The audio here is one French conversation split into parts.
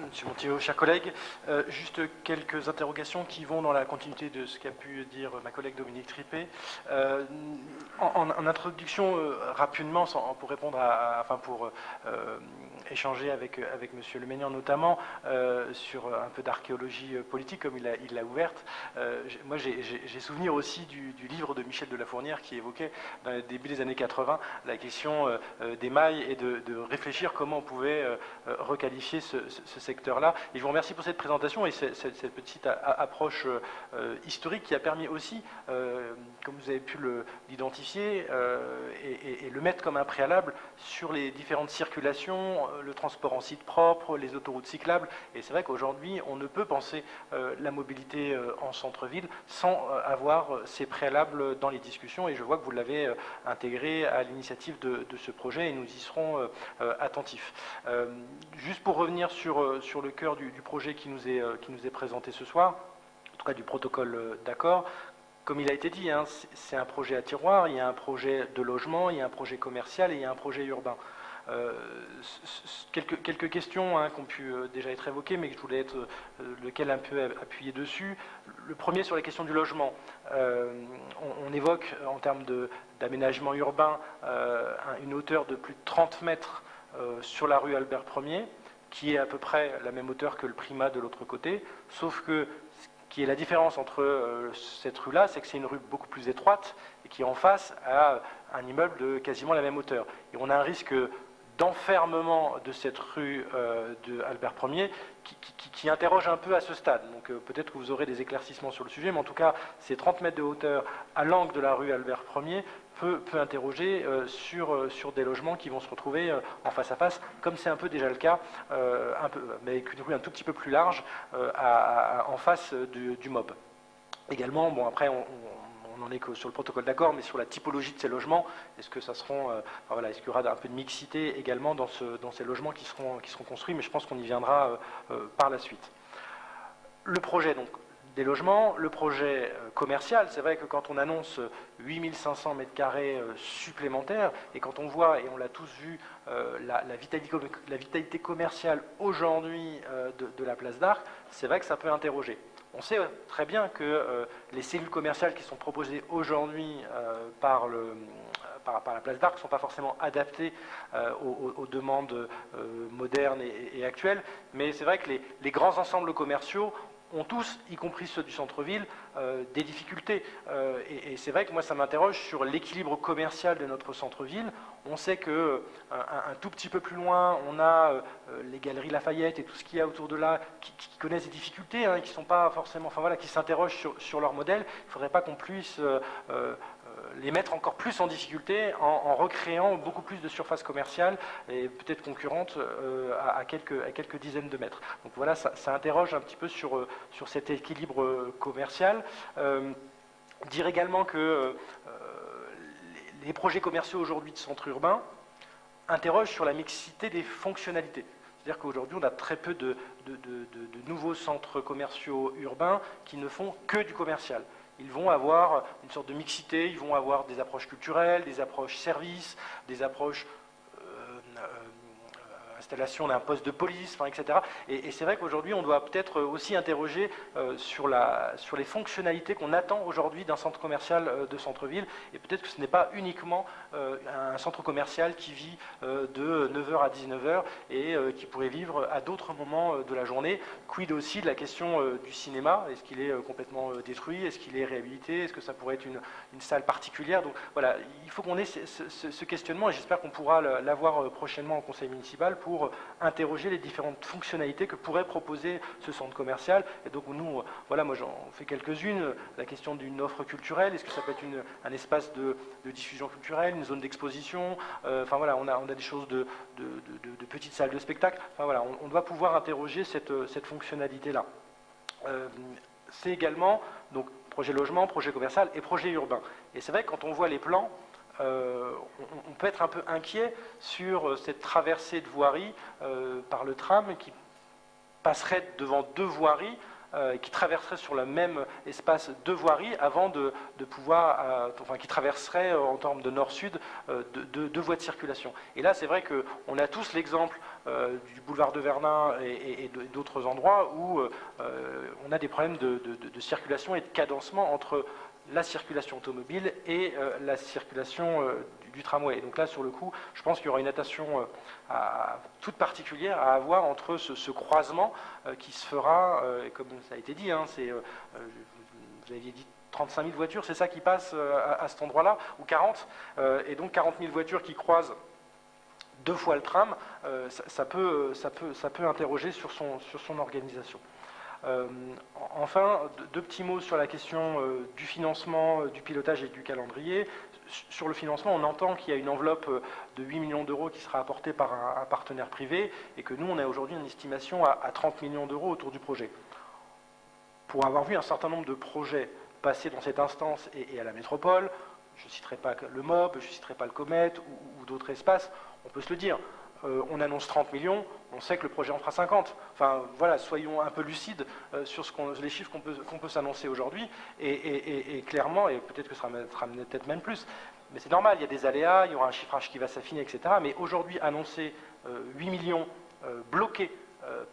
Monsieur Montijo, chers collègues, juste quelques interrogations qui vont dans la continuité de ce qu'a pu dire ma collègue Dominique Tripet. En introduction, rapidement, pour répondre pour échanger avec Monsieur Leménian notamment sur un peu d'archéologie politique comme il l'a ouverte. Moi, j'ai souvenir aussi du livre de Michel de la Fournière qui évoquait dans le début des années 80 la question des mailles et de réfléchir comment on pouvait requalifier ce secteur-là. Et je vous remercie pour cette présentation et cette petite approche historique qui a permis aussi, comme vous avez pu l'identifier et le mettre comme un préalable sur les différentes circulations, le transport en site propre, les autoroutes cyclables. Et c'est vrai qu'aujourd'hui, on ne peut penser la mobilité en centre-ville sans avoir ces préalables dans les discussions. Et je vois que vous l'avez intégré à l'initiative de ce projet et nous y serons attentifs. Juste pour revenir sur le cœur du projet qui nous est présenté ce soir, en tout cas du protocole d'accord, comme il a été dit, hein, c'est un projet à tiroir, il y a un projet de logement, il y a un projet commercial et il y a un projet urbain. Quelques questions qui ont pu déjà être évoquées, mais que je voulais être lequel un peu appuyé dessus. Le premier sur la question du logement. On évoque en termes d'aménagement urbain une hauteur de plus de 30 mètres sur la rue Albert Ier, qui est à peu près la même hauteur que le Primat de l'autre côté, sauf que ce qui est la différence entre cette rue-là, c'est que c'est une rue beaucoup plus étroite et qui est en face à un immeuble de quasiment la même hauteur. Et on a un risque d'enfermement de cette rue de Albert Ier qui interroge un peu à ce stade. Donc peut-être que vous aurez des éclaircissements sur le sujet, mais en tout cas, ces 30 mètres de hauteur à l'angle de la rue Albert Ier peut interroger sur des logements qui vont se retrouver en face à face, comme c'est un peu déjà le cas, mais avec une rue un tout petit peu plus large en face du MOB. Également, bon après, on n'en est que sur le protocole d'accord, mais sur la typologie de ces logements, est-ce que ça seront, est-ce qu'il y aura un peu de mixité également dans ces logements qui seront construits, mais je pense qu'on y viendra par la suite. Le projet donc des logements, le projet commercial, c'est vrai que quand on annonce 8500 m² supplémentaires, et quand on voit, et on l'a tous vu, la vitalité commerciale aujourd'hui de la place d'Arc, c'est vrai que ça peut interroger. On sait très bien que les cellules commerciales qui sont proposées aujourd'hui par la place d'Arc ne sont pas forcément adaptées aux demandes modernes et actuelles, mais c'est vrai que les grands ensembles commerciaux ont tous, y compris ceux du centre-ville, des difficultés. Et c'est vrai que moi, ça m'interroge sur l'équilibre commercial de notre centre-ville. On sait que un tout petit peu plus loin, on a les galeries Lafayette et tout ce qu'il y a autour de là qui connaissent des difficultés, qui ne sont pas forcément, qui s'interrogent sur leur modèle. Il ne faudrait pas qu'on puisse les mettre encore plus en difficulté en recréant beaucoup plus de surface commerciale et peut-être concurrente à quelques dizaines de mètres. Donc voilà, ça interroge un petit peu sur cet équilibre commercial. Dire également que les projets commerciaux aujourd'hui de centres urbains interrogent sur la mixité des fonctionnalités. C'est-à-dire qu'aujourd'hui, on a très peu de nouveaux centres commerciaux urbains qui ne font que du commercial. Ils vont avoir une sorte de mixité, ils vont avoir des approches culturelles, des approches services, des approches installation d'un poste de police, etc. Et c'est vrai qu'aujourd'hui, on doit peut-être aussi interroger sur les fonctionnalités qu'on attend aujourd'hui d'un centre commercial de centre-ville. Et peut-être que ce n'est pas uniquement un centre commercial qui vit de 9h à 19h et qui pourrait vivre à d'autres moments de la journée. Quid aussi de la question du cinéma? Est-ce qu'il est complètement détruit? Est-ce qu'il est réhabilité? Est-ce que ça pourrait être une salle particulière? Donc voilà, il faut qu'on ait ce questionnement et j'espère qu'on pourra l'avoir prochainement au conseil municipal pour interroger les différentes fonctionnalités que pourrait proposer ce centre commercial. Et donc nous, voilà, moi j'en fais quelques-unes. La question d'une offre culturelle, est-ce que ça peut être un espace de diffusion culturelle, une zone d'exposition, voilà, on a des choses de petites salles de spectacle. Voilà, on doit pouvoir interroger cette fonctionnalité-là. C'est également donc projet logement, projet commercial et projet urbain. Et c'est vrai que quand on voit les plans, on peut être un peu inquiet sur cette traversée de voirie par le tram qui passerait devant deux voiries qui traverseraient sur le même espace de voirie avant de pouvoir, enfin qui traverseraient en termes de nord-sud deux voies de circulation. Et là, c'est vrai qu'on a tous l'exemple du boulevard de Vernin et d'autres endroits où on a des problèmes de circulation et de cadencement entre la circulation automobile et la circulation du tramway. Et donc là, sur le coup, je pense qu'il y aura une attention toute particulière à avoir entre ce croisement qui se fera, et comme ça a été dit, hein, vous aviez dit 35 000 voitures, c'est ça qui passe à cet endroit-là, ou 40, et donc 40 000 voitures qui croisent deux fois le tram, ça peut interroger sur son organisation. Enfin, deux petits mots sur la question du financement, du pilotage et du calendrier. Sur le financement, on entend qu'il y a une enveloppe de 8 millions d'euros qui sera apportée par un partenaire privé et que nous, on a aujourd'hui une estimation à 30 millions d'euros autour du projet. Pour avoir vu un certain nombre de projets passer dans cette instance et à la métropole, je ne citerai pas le MOB, je ne citerai pas le Comet ou d'autres espaces, on peut se le dire. On annonce 30 millions, on sait que le projet en fera 50. Enfin, voilà, soyons un peu lucides sur les chiffres qu'on peut s'annoncer aujourd'hui. Et clairement, et peut-être que ce sera peut-être même plus, mais c'est normal, il y a des aléas, il y aura un chiffrage qui va s'affiner, etc. Mais aujourd'hui, annoncer 8 millions bloqués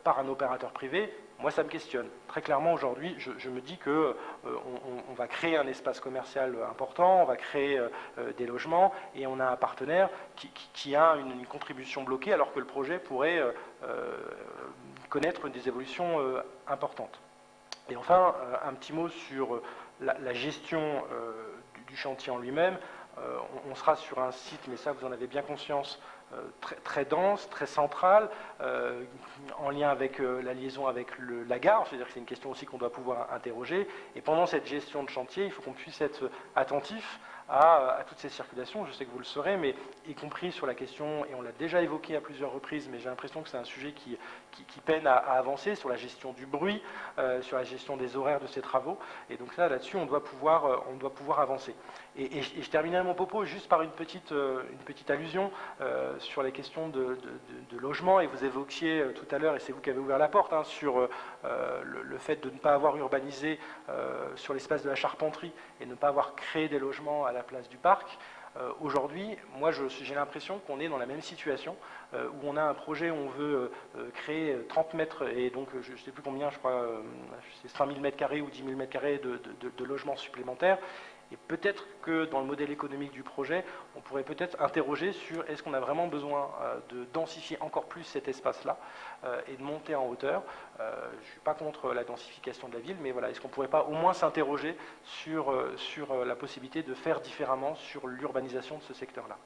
par un opérateur privé, moi ça me questionne. Très clairement aujourd'hui, je me dis qu'on va créer un espace commercial important, on va créer des logements et on a un partenaire qui a une contribution bloquée alors que le projet pourrait connaître des évolutions importantes. Et enfin, un petit mot sur la gestion du chantier en lui-même. On sera sur un site, mais ça vous en avez bien conscience, très dense, très central, en lien avec la liaison avec la gare, c'est-à-dire que c'est une question aussi qu'on doit pouvoir interroger. Et pendant cette gestion de chantier, il faut qu'on puisse être attentif à toutes ces circulations. Je sais que vous le saurez, mais y compris sur la question, et on l'a déjà évoqué à plusieurs reprises, mais j'ai l'impression que c'est un sujet qui peine à avancer, sur la gestion du bruit, sur la gestion des horaires de ces travaux. Et donc là-dessus, on doit pouvoir avancer. Et je terminerai mon propos juste par une petite allusion sur les questions de logement, et vous évoquiez tout à l'heure, et c'est vous qui avez ouvert la porte, hein, sur le fait de ne pas avoir urbanisé sur l'espace de la Charpenterie et ne pas avoir créé des logements à la place du parc. Aujourd'hui, moi j'ai l'impression qu'on est dans la même situation, où on a un projet où on veut créer 30 mètres, et donc je ne sais plus combien, je crois, c'est 5 000 mètres carrés ou 10 000 mètres carrés de logements supplémentaires. Et peut-être que dans le modèle économique du projet, on pourrait peut-être interroger sur est-ce qu'on a vraiment besoin de densifier encore plus cet espace-là et de monter en hauteur. Je ne suis pas contre la densification de la ville, mais voilà, est-ce qu'on ne pourrait pas au moins s'interroger sur la possibilité de faire différemment sur l'urbanisation de ce secteur-là.